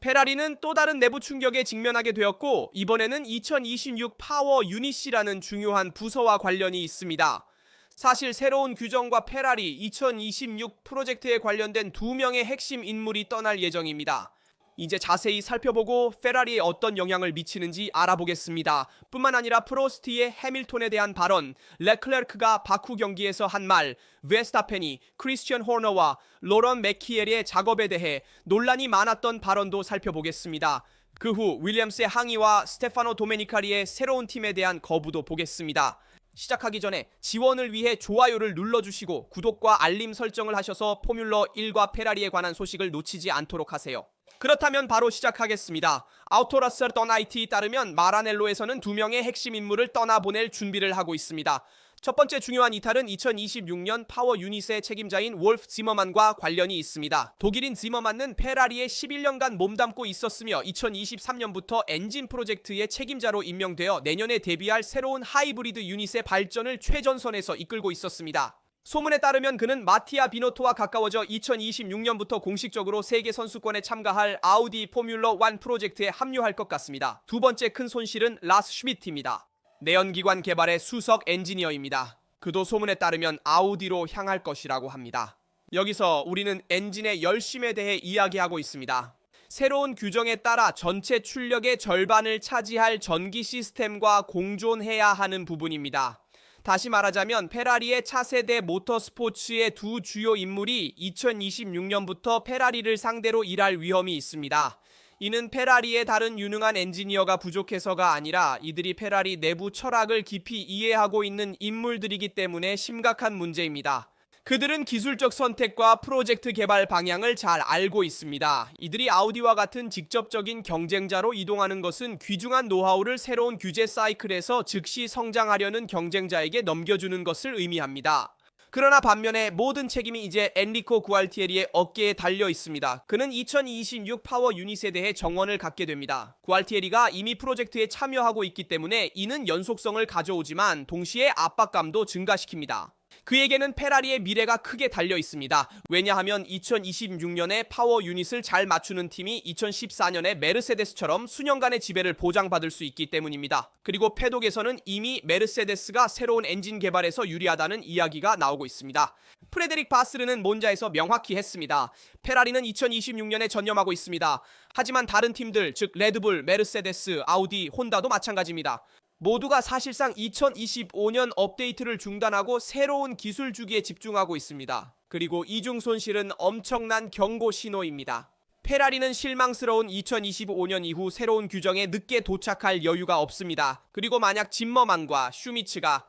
페라리는 또 다른 내부 충격에 직면하게 되었고, 이번에는 2026 파워 유닛이라는 중요한 부서와 관련이 있습니다. 사실 새로운 규정과 페라리 2026 프로젝트에 관련된 2명의 핵심 인물이 떠날 예정입니다. 이제 자세히 살펴보고 페라리에 어떤 영향을 미치는지 알아보겠습니다. 뿐만 아니라 프로스트의 해밀턴에 대한 발언, 레클레르크가 바쿠 경기에서 한 말, 베스타펜이 크리스티안 호너와 로런 맥키엘의 작업에 대해 논란이 많았던 발언도 살펴보겠습니다. 그 후 윌리엄스의 항의와 스테파노 도메니카리의 새로운 팀에 대한 거부도 보겠습니다. 시작하기 전에 지원을 위해 좋아요를 눌러주시고 구독과 알림 설정을 하셔서 포뮬러 1과 페라리에 관한 소식을 놓치지 않도록 하세요. 그렇다면 바로 시작하겠습니다. 아우토라스 떠나이티에 따르면 마라넬로에서는 2명의 핵심 인물을 떠나보낼 준비를 하고 있습니다. 첫 번째 중요한 이탈은 2026년 파워 유닛의 책임자인 월프 지머만과 관련이 있습니다. 독일인 지머만은 페라리에 11년간 몸담고 있었으며 2023년부터 엔진 프로젝트의 책임자로 임명되어 내년에 데뷔할 새로운 하이브리드 유닛의 발전을 최전선에서 이끌고 있었습니다. 소문에 따르면 그는 마티아 비노토와 가까워져 2026년부터 공식적으로 세계 선수권에 참가할 아우디 포뮬러 1 프로젝트에 합류할 것 같습니다. 두 번째 큰 손실은 라스 슈미트입니다. 내연기관 개발의 수석 엔지니어입니다. 그도 소문에 따르면 아우디로 향할 것이라고 합니다. 여기서 우리는 엔진의 열심에 대해 이야기하고 있습니다. 새로운 규정에 따라 전체 출력의 절반을 차지할 전기 시스템과 공존해야 하는 부분입니다. 다시 말하자면 페라리의 차세대 모터스포츠의 두 주요 인물이 2026년부터 페라리를 상대로 일할 위험이 있습니다. 이는 페라리의 다른 유능한 엔지니어가 부족해서가 아니라 이들이 페라리 내부 철학을 깊이 이해하고 있는 인물들이기 때문에 심각한 문제입니다. 그들은 기술적 선택과 프로젝트 개발 방향을 잘 알고 있습니다. 이들이 아우디와 같은 직접적인 경쟁자로 이동하는 것은 귀중한 노하우를 새로운 규제 사이클에서 즉시 성장하려는 경쟁자에게 넘겨주는 것을 의미합니다. 그러나 반면에 모든 책임이 이제 엔리코 구알티에리의 어깨에 달려 있습니다. 그는 2026 파워 유닛에 대해 정원을 갖게 됩니다. 구알티에리가 이미 프로젝트에 참여하고 있기 때문에 이는 연속성을 가져오지만 동시에 압박감도 증가시킵니다. 그에게는 페라리의 미래가 크게 달려 있습니다. 왜냐하면 2026년에 파워 유닛을 잘 맞추는 팀이 2014년에 메르세데스처럼 수년간의 지배를 보장받을 수 있기 때문입니다. 그리고 패독에서는 이미 메르세데스가 새로운 엔진 개발에서 유리하다는 이야기가 나오고 있습니다. 프레데릭 바스르는 몬자에서 명확히 했습니다. 페라리는 2026년에 전념하고 있습니다. 하지만 다른 팀들, 즉 레드불, 메르세데스, 아우디, 혼다도 마찬가지입니다. 모두가 사실상 2025년 업데이트를 중단하고 새로운 기술 주기에 집중하고 있습니다. 그리고 이중 손실은 엄청난 경고 신호입니다. 페라리는 실망스러운 2025년 이후 새로운 규정에 늦게 도착할 여유가 없습니다. 그리고 만약 짐머만과 슈미츠가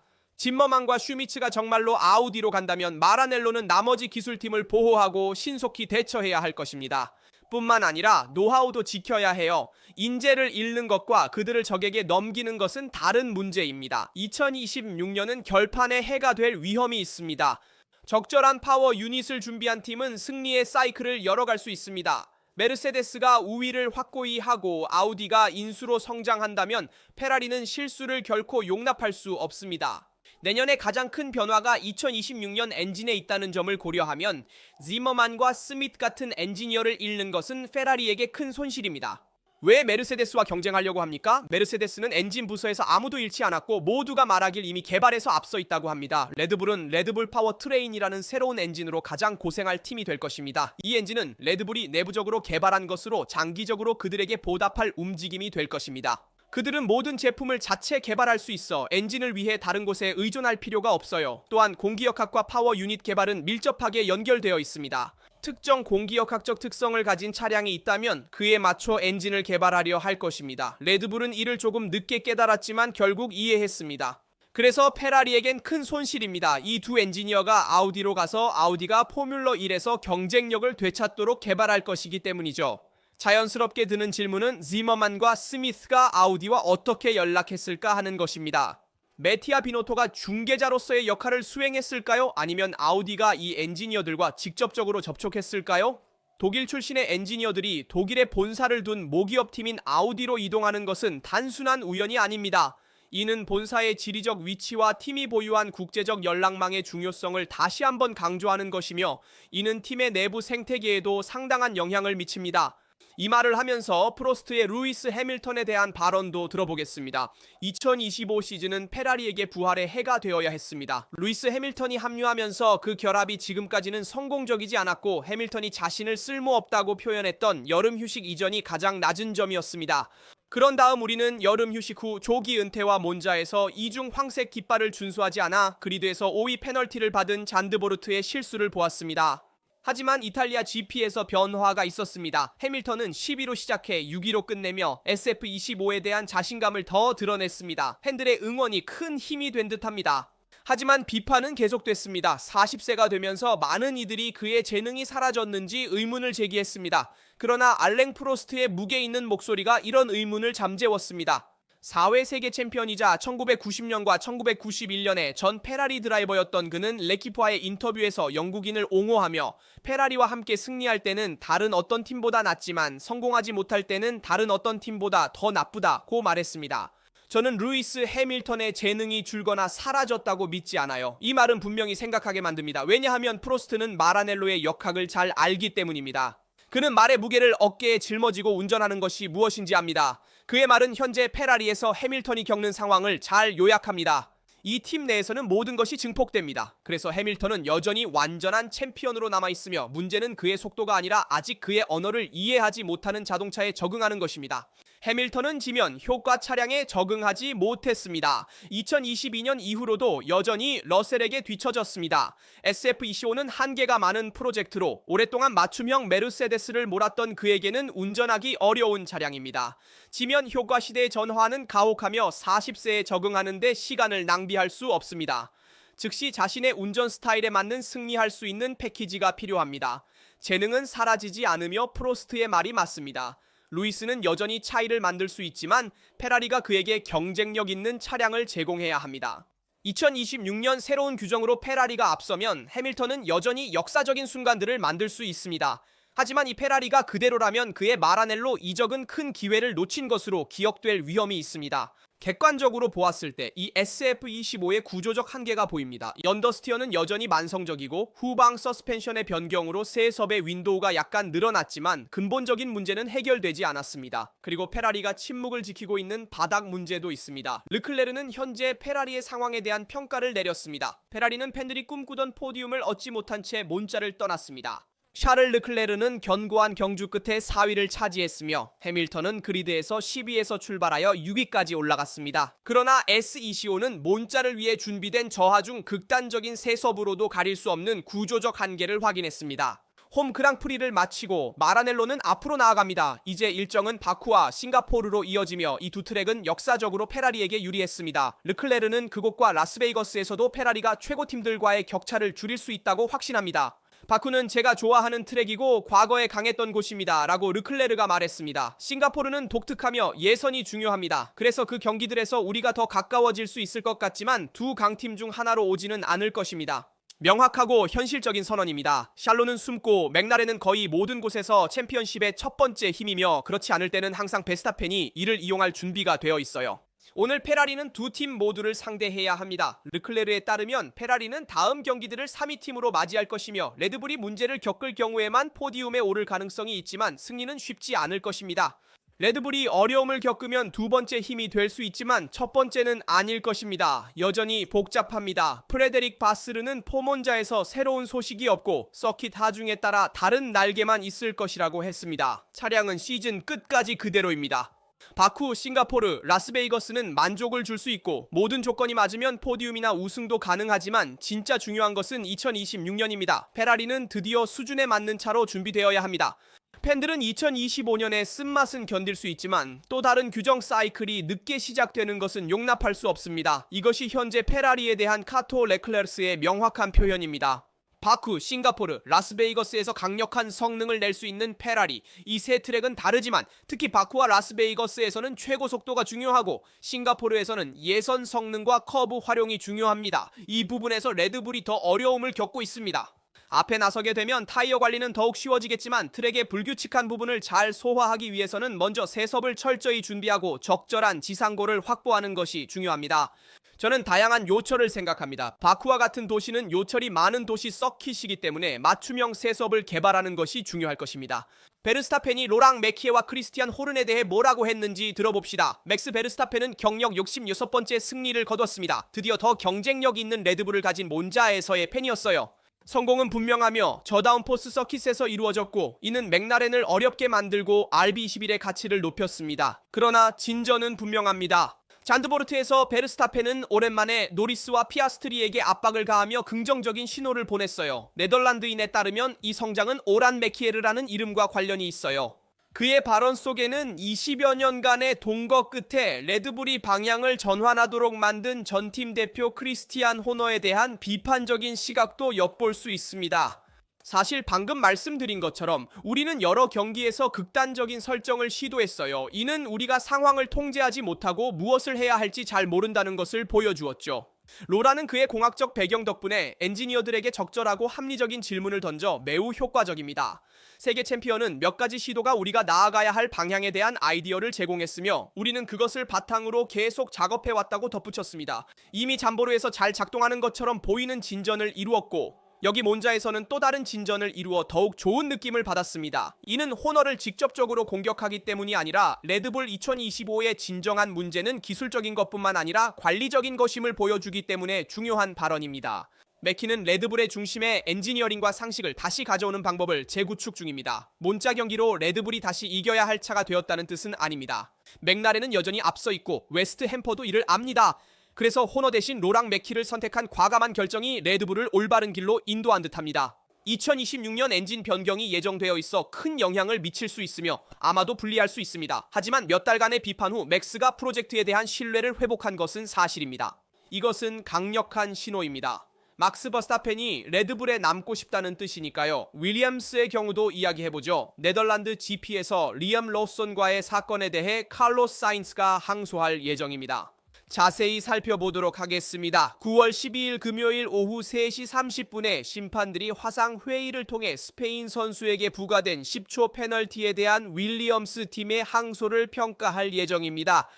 정말로 아우디로 간다면 마라넬로는 나머지 기술팀을 보호하고 신속히 대처해야 할 것입니다. 뿐만 아니라 노하우도 지켜야 해요. 인재를 잃는 것과 그들을 적에게 넘기는 것은 다른 문제입니다. 2026년은 결판의 해가 될 위험이 있습니다. 적절한 파워 유닛을 준비한 팀은 승리의 사이클을 열어갈 수 있습니다. 메르세데스가 우위를 확고히 하고 아우디가 인수로 성장한다면 페라리는 실수를 결코 용납할 수 없습니다. 내년에 가장 큰 변화가 2026년 엔진에 있다는 점을 고려하면 지머만과 스미트 같은 엔지니어를 잃는 것은 페라리에게 큰 손실입니다. 왜 메르세데스와 경쟁하려고 합니까? 메르세데스는 엔진 부서에서 아무도 잃지 않았고 모두가 말하길 이미 개발에서 앞서 있다고 합니다. 레드불은 레드불 파워 트레인이라는 새로운 엔진으로 가장 고생할 팀이 될 것입니다. 이 엔진은 레드불이 내부적으로 개발한 것으로 장기적으로 그들에게 보답할 움직임이 될 것입니다. 그들은 모든 제품을 자체 개발할 수 있어 엔진을 위해 다른 곳에 의존할 필요가 없어요. 또한 공기역학과 파워 유닛 개발은 밀접하게 연결되어 있습니다. 특정 공기역학적 특성을 가진 차량이 있다면 그에 맞춰 엔진을 개발하려 할 것입니다. 레드불은 이를 조금 늦게 깨달았지만 결국 이해했습니다. 그래서 페라리에겐 큰 손실입니다. 이 두 엔지니어가 아우디로 가서 아우디가 포뮬러 1에서 경쟁력을 되찾도록 개발할 것이기 때문이죠. 자연스럽게 드는 질문은 지머만과 스미스가 아우디와 어떻게 연락했을까 하는 것입니다. 메티아 비노토가 중개자로서의 역할을 수행했을까요? 아니면 아우디가 이 엔지니어들과 직접적으로 접촉했을까요? 독일 출신의 엔지니어들이 독일에 본사를 둔 모기업 팀인 아우디로 이동하는 것은 단순한 우연이 아닙니다. 이는 본사의 지리적 위치와 팀이 보유한 국제적 연락망의 중요성을 다시 한번 강조하는 것이며 이는 팀의 내부 생태계에도 상당한 영향을 미칩니다. 이 말을 하면서 프로스트의 루이스 해밀턴에 대한 발언도 들어보겠습니다. 2025 시즌은 페라리에게 부활의 해가 되어야 했습니다. 루이스 해밀턴이 합류하면서 그 결합이 지금까지는 성공적이지 않았고 해밀턴이 자신을 쓸모없다고 표현했던 여름 휴식 이전이 가장 낮은 점이었습니다. 그런 다음 우리는 여름 휴식 후 조기 은퇴와 몬자에서 이중 황색 깃발을 준수하지 않아 그리드에서 5위 페널티를 받은 잔드보르트의 실수를 보았습니다. 하지만 이탈리아 GP에서 변화가 있었습니다. 해밀턴은 10위로 시작해 6위로 끝내며 SF25에 대한 자신감을 더 드러냈습니다. 팬들의 응원이 큰 힘이 된 듯합니다. 하지만 비판은 계속됐습니다. 40세가 되면서 많은 이들이 그의 재능이 사라졌는지 의문을 제기했습니다. 그러나 알랭 프로스트의 무게 있는 목소리가 이런 의문을 잠재웠습니다. 4회 세계 챔피언이자 1990년과 1991년에 전 페라리 드라이버였던 그는 레키포와의 인터뷰에서 영국인을 옹호하며 페라리와 함께 승리할 때는 다른 어떤 팀보다 낫지만 성공하지 못할 때는 다른 어떤 팀보다 더 나쁘다고 말했습니다. 저는 루이스 해밀턴의 재능이 줄거나 사라졌다고 믿지 않아요. 이 말은 분명히 생각하게 만듭니다. 왜냐하면 프로스트는 마라넬로의 역학을 잘 알기 때문입니다. 그는 말의 무게를 어깨에 짊어지고 운전하는 것이 무엇인지 압니다. 그의 말은 현재 페라리에서 해밀턴이 겪는 상황을 잘 요약합니다. 이 팀 내에서는 모든 것이 증폭됩니다. 그래서 해밀턴은 여전히 완전한 챔피언으로 남아있으며 문제는 그의 속도가 아니라 아직 그의 언어를 이해하지 못하는 자동차에 적응하는 것입니다. 해밀턴은 지면 효과 차량에 적응하지 못했습니다. 2022년 이후로도 여전히 러셀에게 뒤처졌습니다. SF25는 한계가 많은 프로젝트로 오랫동안 맞춤형 메르세데스를 몰았던 그에게는 운전하기 어려운 차량입니다. 지면 효과 시대의 전환은 가혹하며 40세에 적응하는 데 시간을 낭비할 수 없습니다. 즉시 자신의 운전 스타일에 맞는 승리할 수 있는 패키지가 필요합니다. 재능은 사라지지 않으며 프로스트의 말이 맞습니다. 루이스는 여전히 차이를 만들 수 있지만 페라리가 그에게 경쟁력 있는 차량을 제공해야 합니다. 2026년 새로운 규정으로 페라리가 앞서면 해밀턴은 여전히 역사적인 순간들을 만들 수 있습니다. 하지만 이 페라리가 그대로라면 그의 마라넬로 이적은 큰 기회를 놓친 것으로 기억될 위험이 있습니다. 객관적으로 보았을 때 이 SF25의 구조적 한계가 보입니다. 언더스티어는 여전히 만성적이고 후방 서스펜션의 변경으로 세섭의 윈도우가 약간 늘어났지만 근본적인 문제는 해결되지 않았습니다. 그리고 페라리가 침묵을 지키고 있는 바닥 문제도 있습니다. 르클레르는 현재 페라리의 상황에 대한 평가를 내렸습니다. 페라리는 팬들이 꿈꾸던 포디움을 얻지 못한 채 몬자를 떠났습니다. 샤를 르클레르는 견고한 경주 끝에 4위를 차지했으며 해밀턴은 그리드에서 10위에서 출발하여 6위까지 올라갔습니다. 그러나 S25는 몬자를 위해 준비된 저하 중 극단적인 세섭으로도 가릴 수 없는 구조적 한계를 확인했습니다. 홈 그랑프리를 마치고 마라넬로는 앞으로 나아갑니다. 이제 일정은 바쿠와 싱가포르로 이어지며 이 두 트랙은 역사적으로 페라리에게 유리했습니다. 르클레르는 그곳과 라스베이거스에서도 페라리가 최고팀들과의 격차를 줄일 수 있다고 확신합니다. 바쿠는 제가 좋아하는 트랙이고 과거에 강했던 곳입니다 라고 르클레르가 말했습니다. 싱가포르는 독특하며 예선이 중요합니다. 그래서 그 경기들에서 우리가 더 가까워질 수 있을 것 같지만 두 강팀 중 하나로 오지는 않을 것입니다. 명확하고 현실적인 선언입니다. 샬롯은 숨고 맥라렌은 거의 모든 곳에서 챔피언십의 첫 번째 힘이며 그렇지 않을 때는 항상 베스타펜이 이를 이용할 준비가 되어 있어요. 오늘 페라리는 두 팀 모두를 상대해야 합니다. 르클레르에 따르면 페라리는 다음 경기들을 3위 팀으로 맞이할 것이며 레드불이 문제를 겪을 경우에만 포디움에 오를 가능성이 있지만 승리는 쉽지 않을 것입니다. 레드불이 어려움을 겪으면 두 번째 힘이 될 수 있지만 첫 번째는 아닐 것입니다. 여전히 복잡합니다. 프레데릭 바스르는 포몬자에서 새로운 소식이 없고 서킷 하중에 따라 다른 날개만 있을 것이라고 했습니다. 차량은 시즌 끝까지 그대로입니다. 바쿠, 싱가포르, 라스베이거스는 만족을 줄 수 있고 모든 조건이 맞으면 포디움이나 우승도 가능하지만 진짜 중요한 것은 2026년입니다. 페라리는 드디어 수준에 맞는 차로 준비되어야 합니다. 팬들은 2025년의 쓴맛은 견딜 수 있지만 또 다른 규정 사이클이 늦게 시작되는 것은 용납할 수 없습니다. 이것이 현재 페라리에 대한 카토 레클레르스의 명확한 표현입니다. 바쿠, 싱가포르, 라스베이거스에서 강력한 성능을 낼 수 있는 페라리. 이 세 트랙은 다르지만 특히 바쿠와 라스베이거스에서는 최고 속도가 중요하고 싱가포르에서는 예선 성능과 커브 활용이 중요합니다. 이 부분에서 레드불이 더 어려움을 겪고 있습니다. 앞에 나서게 되면 타이어 관리는 더욱 쉬워지겠지만 트랙의 불규칙한 부분을 잘 소화하기 위해서는 먼저 세섭을 철저히 준비하고 적절한 지상고를 확보하는 것이 중요합니다. 저는 다양한 요철을 생각합니다. 바쿠와 같은 도시는 요철이 많은 도시 서킷이기 때문에 맞춤형 셋업을 개발하는 것이 중요할 것입니다. 베르스타펜이 로랑 메키에와 크리스티안 호른에 대해 뭐라고 했는지 들어봅시다. 맥스 베르스타펜은 경력 66번째 승리를 거뒀습니다. 드디어 더 경쟁력 있는 레드불을 가진 몬자에서의 팬이었어요. 성공은 분명하며 저다운 포스 서킷에서 이루어졌고 이는 맥라렌을 어렵게 만들고 RB21의 가치를 높였습니다. 그러나 진전은 분명합니다. 잔드보르트에서 베르스타펜은 오랜만에 노리스와 피아스트리에게 압박을 가하며 긍정적인 신호를 보냈어요. 네덜란드인에 따르면 이 성장은 오란 메키에르라는 이름과 관련이 있어요. 그의 발언 속에는 20여 년간의 동거 끝에 레드불이 방향을 전환하도록 만든 전팀 대표 크리스티안 호너에 대한 비판적인 시각도 엿볼 수 있습니다. 사실 방금 말씀드린 것처럼 우리는 여러 경기에서 극단적인 설정을 시도했어요. 이는 우리가 상황을 통제하지 못하고 무엇을 해야 할지 잘 모른다는 것을 보여주었죠. 로라는 그의 공학적 배경 덕분에 엔지니어들에게 적절하고 합리적인 질문을 던져 매우 효과적입니다. 세계 챔피언은 몇 가지 시도가 우리가 나아가야 할 방향에 대한 아이디어를 제공했으며 우리는 그것을 바탕으로 계속 작업해왔다고 덧붙였습니다. 이미 잠보르에서 잘 작동하는 것처럼 보이는 진전을 이루었고 여기 몬자에서는 또 다른 진전을 이루어 더욱 좋은 느낌을 받았습니다. 이는 호너를 직접적으로 공격하기 때문이 아니라 레드불 2025의 진정한 문제는 기술적인 것뿐만 아니라 관리적인 것임을 보여주기 때문에 중요한 발언입니다. 메키는 레드불의 중심에 엔지니어링과 상식을 다시 가져오는 방법을 재구축 중입니다. 몬자 경기로 레드불이 다시 이겨야 할 차가 되었다는 뜻은 아닙니다. 맥라렌은 여전히 앞서 있고 웨스트 햄퍼도 이를 압니다. 그래서 호너 대신 로랑 메키를 선택한 과감한 결정이 레드불을 올바른 길로 인도한 듯합니다. 2026년 엔진 변경이 예정되어 있어 큰 영향을 미칠 수 있으며 아마도 불리할 수 있습니다. 하지만 몇 달간의 비판 후 맥스가 프로젝트에 대한 신뢰를 회복한 것은 사실입니다. 이것은 강력한 신호입니다. 막스 버스타펜이 레드불에 남고 싶다는 뜻이니까요. 윌리엄스의 경우도 이야기해보죠. 네덜란드 GP에서 리엄 로손과의 사건에 대해 칼로스 사인츠가 항소할 예정입니다. 자세히 살펴보도록 하겠습니다. 9월 12일 금요일 오후 3시 30분에 심판들이 화상 회의를 통해 스페인 선수에게 부과된 10초 페널티에 대한 윌리엄스 팀의 항소를 평가할 예정입니다.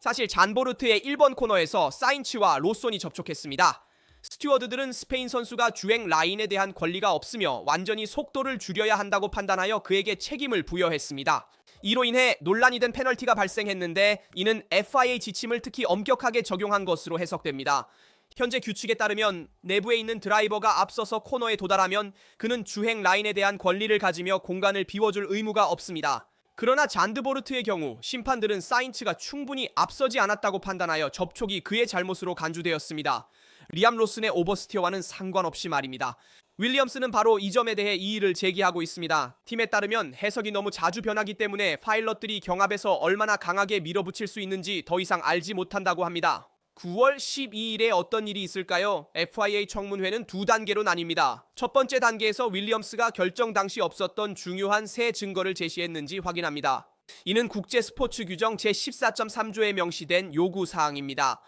사실 잔보르트의 1번 코너에서 사인츠와 로손이 접촉했습니다. 스튜어드들은 스페인 선수가 주행 라인에 대한 권리가 없으며 완전히 속도를 줄여야 한다고 판단하여 그에게 책임을 부여했습니다. 이로 인해 논란이 된 페널티가 발생했는데 이는 FIA 지침을 특히 엄격하게 적용한 것으로 해석됩니다. 현재 규칙에 따르면 내부에 있는 드라이버가 앞서서 코너에 도달하면 그는 주행 라인에 대한 권리를 가지며 공간을 비워줄 의무가 없습니다. 그러나 잔드보르트의 경우 심판들은 사인츠가 충분히 앞서지 않았다고 판단하여 접촉이 그의 잘못으로 간주되었습니다. 리암 로슨의 오버스티어와는 상관없이 말입니다. 윌리엄스는 바로 이 점에 대해 이의를 제기하고 있습니다. 팀에 따르면 해석이 너무 자주 변하기 때문에 파일럿들이 경합에서 얼마나 강하게 밀어붙일 수 있는지 더 이상 알지 못한다고 합니다. 9월 12일에 어떤 일이 있을까요? FIA 청문회는 두 단계로 나뉩니다. 첫 번째 단계에서 윌리엄스가 결정 당시 없었던 중요한 새 증거를 제시했는지 확인합니다. 이는 국제 스포츠 규정 제14.3조에 명시된 요구사항입니다.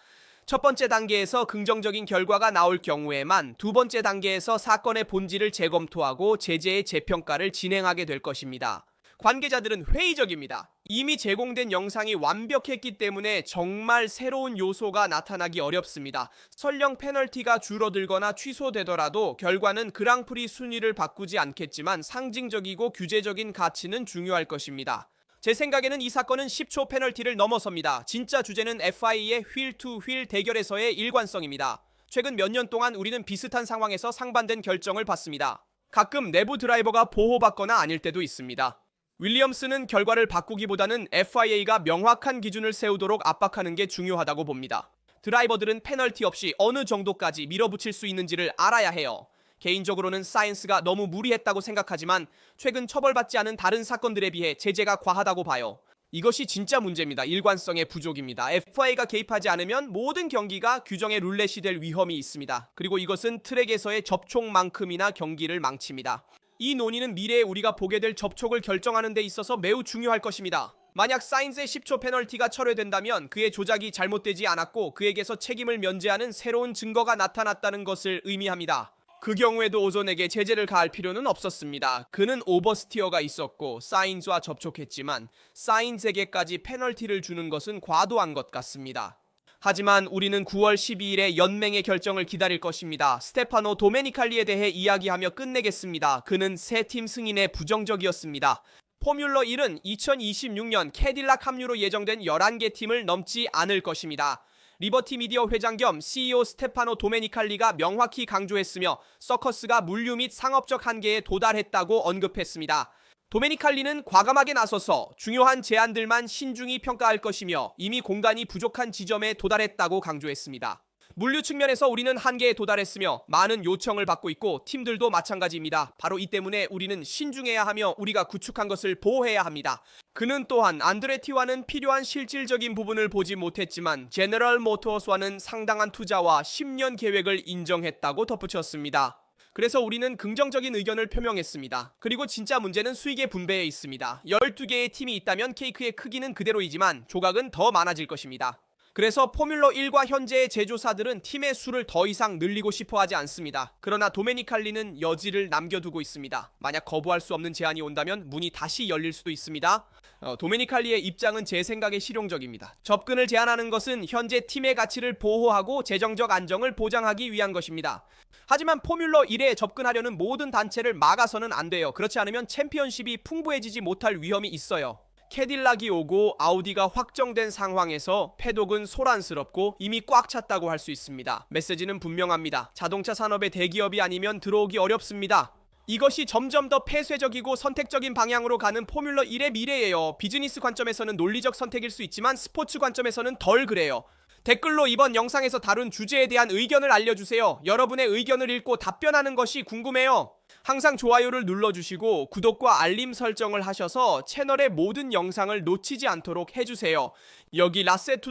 첫 번째 단계에서 긍정적인 결과가 나올 경우에만 두 번째 단계에서 사건의 본질을 재검토하고 제재의 재평가를 진행하게 될 것입니다. 관계자들은 회의적입니다. 이미 제공된 영상이 완벽했기 때문에 정말 새로운 요소가 나타나기 어렵습니다. 설령 페널티가 줄어들거나 취소되더라도 결과는 그랑프리 순위를 바꾸지 않겠지만 상징적이고 규제적인 가치는 중요할 것입니다. 제 생각에는 이 사건은 10초 페널티를 넘어섭니다. 진짜 주제는 FIA의 휠 투 휠 대결에서의 일관성입니다. 최근 몇 년 동안 우리는 비슷한 상황에서 상반된 결정을 받습니다. 가끔 내부 드라이버가 보호받거나 아닐 때도 있습니다. 윌리엄스는 결과를 바꾸기보다는 FIA가 명확한 기준을 세우도록 압박하는 게 중요하다고 봅니다. 드라이버들은 페널티 없이 어느 정도까지 밀어붙일 수 있는지를 알아야 해요. 개인적으로는 사인스가 너무 무리했다고 생각하지만 최근 처벌받지 않은 다른 사건들에 비해 제재가 과하다고 봐요. 이것이 진짜 문제입니다. 일관성의 부족입니다. FIA가 개입하지 않으면 모든 경기가 규정의 룰렛이 될 위험이 있습니다. 그리고 이것은 트랙에서의 접촉만큼이나 경기를 망칩니다. 이 논의는 미래에 우리가 보게 될 접촉을 결정하는 데 있어서 매우 중요할 것입니다. 만약 사인스의 10초 페널티가 철회된다면 그의 조작이 잘못되지 않았고 그에게서 책임을 면제하는 새로운 증거가 나타났다는 것을 의미합니다. 그 경우에도 오존에게 제재를 가할 필요는 없었습니다. 그는 오버스티어가 있었고 사인즈와 접촉했지만 사인즈에게까지 페널티를 주는 것은 과도한 것 같습니다. 하지만 우리는 9월 12일에 연맹의 결정을 기다릴 것입니다. 스테파노 도메니칼리에 대해 이야기하며 끝내겠습니다. 그는 새 팀 승인에 부정적이었습니다. 포뮬러 1은 2026년 캐딜락 합류로 예정된 11개 팀을 넘지 않을 것입니다. 리버티 미디어 회장 겸 CEO 스테파노 도메니칼리가 명확히 강조했으며 서커스가 물류 및 상업적 한계에 도달했다고 언급했습니다. 도메니칼리는 과감하게 나서서 중요한 제안들만 신중히 평가할 것이며 이미 공간이 부족한 지점에 도달했다고 강조했습니다. 물류 측면에서 우리는 한계에 도달했으며 많은 요청을 받고 있고 팀들도 마찬가지입니다. 바로 이 때문에 우리는 신중해야 하며 우리가 구축한 것을 보호해야 합니다. 그는 또한 안드레티와는 필요한 실질적인 부분을 보지 못했지만 제너럴 모터스와는 상당한 투자와 10년 계획을 인정했다고 덧붙였습니다. 그래서 우리는 긍정적인 의견을 표명했습니다. 그리고 진짜 문제는 수익의 분배에 있습니다. 12개의 팀이 있다면 케이크의 크기는 그대로이지만 조각은 더 많아질 것입니다. 그래서 포뮬러 1과 현재의 제조사들은 팀의 수를 더 이상 늘리고 싶어 하지 않습니다. 그러나 도메니칼리는 여지를 남겨두고 있습니다. 만약 거부할 수 없는 제안이 온다면 문이 다시 열릴 수도 있습니다. 도메니칼리의 입장은 제 생각에 실용적입니다. 접근을 제한하는 것은 현재 팀의 가치를 보호하고 재정적 안정을 보장하기 위한 것입니다. 하지만 포뮬러 1에 접근하려는 모든 단체를 막아서는 안 돼요. 그렇지 않으면 챔피언십이 풍부해지지 못할 위험이 있어요. 캐딜락이 오고 아우디가 확정된 상황에서 패독은 소란스럽고 이미 꽉 찼다고 할 수 있습니다. 메시지는 분명합니다. 자동차 산업의 대기업이 아니면 들어오기 어렵습니다. 이것이 점점 더 폐쇄적이고 선택적인 방향으로 가는 포뮬러 1의 미래예요. 비즈니스 관점에서는 논리적 선택일 수 있지만 스포츠 관점에서는 덜 그래요. 댓글로 이번 영상에서 다룬 주제에 대한 의견을 알려주세요. 여러분의 의견을 읽고 답변하는 것이 궁금해요. 항상 좋아요를 눌러주시고 구독과 알림 설정을 하셔서 채널의 모든 영상을 놓치지 않도록 해주세요. 여기 라세투